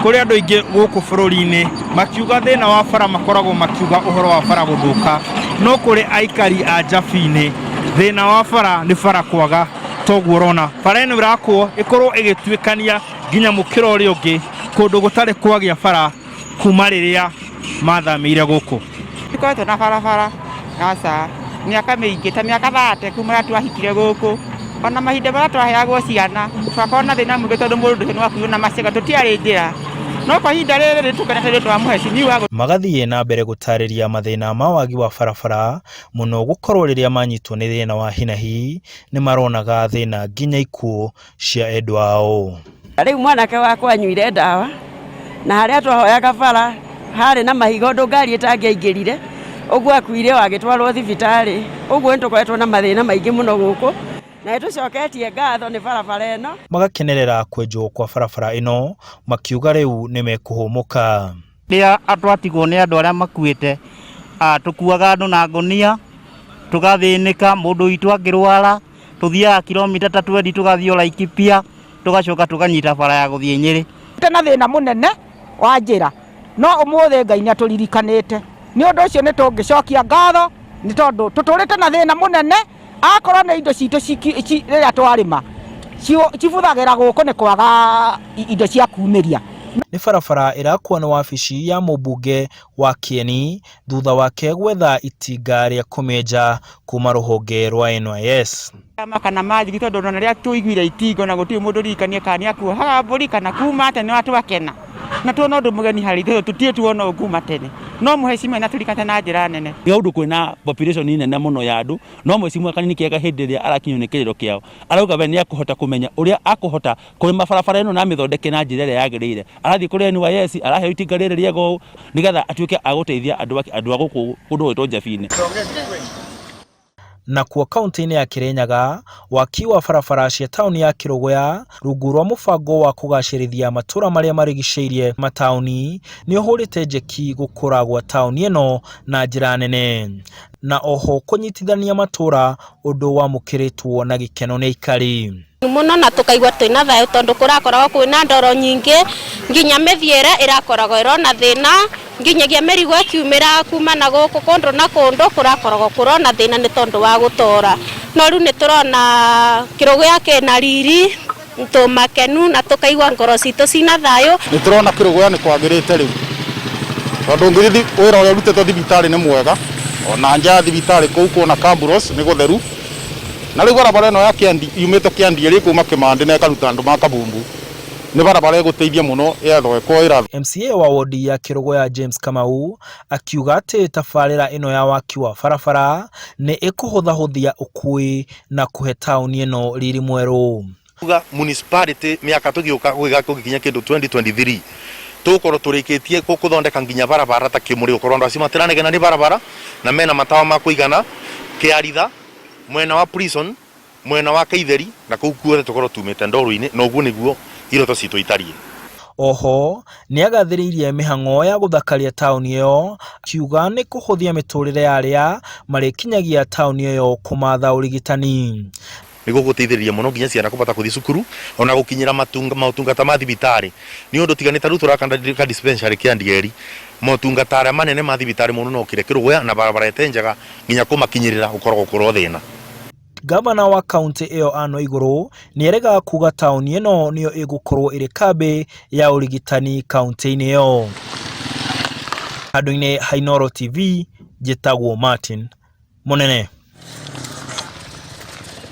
kuri andu ingi guku bururi-ini makiuga thina wa bara makoragwo makiuga uhoro wa bara guthuka no kuri aikari a Njabi-ini thina wa bara ni bara kwaga toguo rona bara ino irakwo ikorwo igituikania nginya mukiro uri ungi kundu gutari kwagia bara kuma riria mathamire guku ikoretwo na barabara asa miaka mingi ta miaka 30 kuma twahikire guku ona mahinda bara twaheagwo ciana twakona thina mundu tondu mundu ni wakuyo na macega tutiari njira no kwa hinda riri tukenete twamuhecimiwa magathie na mbere gutariria mathina ma wagi wa barabara muno gukorwo riria manyitwo ni thina wa hinahi ni maronaga thina nginya ikuo cia endwa ao. Riu mwanake wakwa anyuire ndawa na haria twahoyaga bara hari na mahigo ngari itangiaingirire uguo akuire wagitwarwo thibitari uguo nitukoretwo na mathina maingi muno guku na tucoketie ngatho ni barabara ino magakenerera kwenjwo kwa barabara ino makiuga riu ni mekuhumuka ria atwatigwo ni andu aria makuite tukuaga andu na ngonia tugathinika mundu itu angirwara tuthiaga kilomita 20 tugathio Laikipia tugacoka tukanyita bara ya guthie Nyeri tena thina munene wa njira no umuthe Ngai ni atulirikanite ni undu ucio ni tungicokia ngatho ni tondu tuturite na thina munene akorwo ni indo citu riria twarima cibuthagira guku ni kwaga indo cia kuumiria. Ni barabara irakwo ni wabici ya mubunge wa Kieni thutha wake gwetha itinga ria kumenja kuma ruhonge rwa NYS kana mathiri tondu na ria tuiguire itingo na gutiri mundu rikanie kani akuo haga mburi kana kuuma tene watu wakena na tuona undu mugeni hari tutie tuona ukuma tene no muhecimwe na turikate na njira nene ni undu kwina population nene muno ya andu no muhecimwe kanini kiega hindi ria arakinyo ni kiriro kiao arauga we ni akuhota kumenya uria akuhota kurima barabara ino na mithondeke na njira ria yagirire arathi kuri NYS arahe itinga riri riego nigetha atuike aguteithia andu aguku kundu wetwo Njabi-ini. Na kuo kaunti-ini ya Kirinyaga waki wa barabara cia tauni ya Kirogoya rungu rwa mubango wa kugacirithia matura maria marigiceirie matauni ni uhurite njeki gukura gwa tauni ino na njira nene na oho kunyitithania matura undu wa mukiritwo na gikeno ni Aikari muno na tukaigwa twina thayo tondu kurakoragwo kwina ndoro nyingi nginya mithiere irakoragwo irona thina nginyagia mirigo ikiumira kuma na guku kundu na kundu kurakoragwo kurona thina ni tondu wa gutora no riu ni turona Kirogoya kena riri tumakenu na tukaigwa ngoro citu cina thayo ni turona Kirogoya ni kwagirite riu tondu ngirithi wira uria rutetwo thibitari ni mwega ona nja thibitari kuu kuona Camburos ni gutheru na riu barabara ino ya Kiandi yumite Kiandi iri kuma Kimandi na ikaruta andu ma Kabumbu ni barabara iguteithia muno yethokwo ira. MCA wa wodi ya Kirogoya James Kamau akiuga ati tabarira ino ya waki wa barabara ni ikuhuthahuthia ukui na kuhe tauni ino riri mweru. Municipality miaka tugiuka gugikinya kindu 2023 tukorwo turikitie kuthondeka nginya barabara ta kimuri ukorwo andu acio matiranegena ni barabara na mena matawa ma kuigana kiaritha mwena wa prison mwena wa Kaitheri na kuu kuothe tukorwo tumite ndoru-ini na uguo niguo iroto citu itarie. Oho ni agathiriirie mihang'o ya guthakaria tauni iyo kiuga ni kuhuthia miturire ya aria marikinyagia tauni iyo kumatha urigitani nigo guteithiriria muno nginya ciana kubata kuthi cukuru ona gukinyira matungata ma thibitari ni undu tiganite ru turakanda dispensary kia Nyeri matungata aria manene ma thibitari muno no kire Kirogoya na barabara etenjaga nginya kumakinyirira ukorwo kurwo thina. Gavana wa kaunti iyo ano iguru ni erega kuga tauni ino niyo igukorwo iri kambi ya urigitani kaunti-ini iyo. Handu-ini ha Inooro TV njitagwo Martin Munene.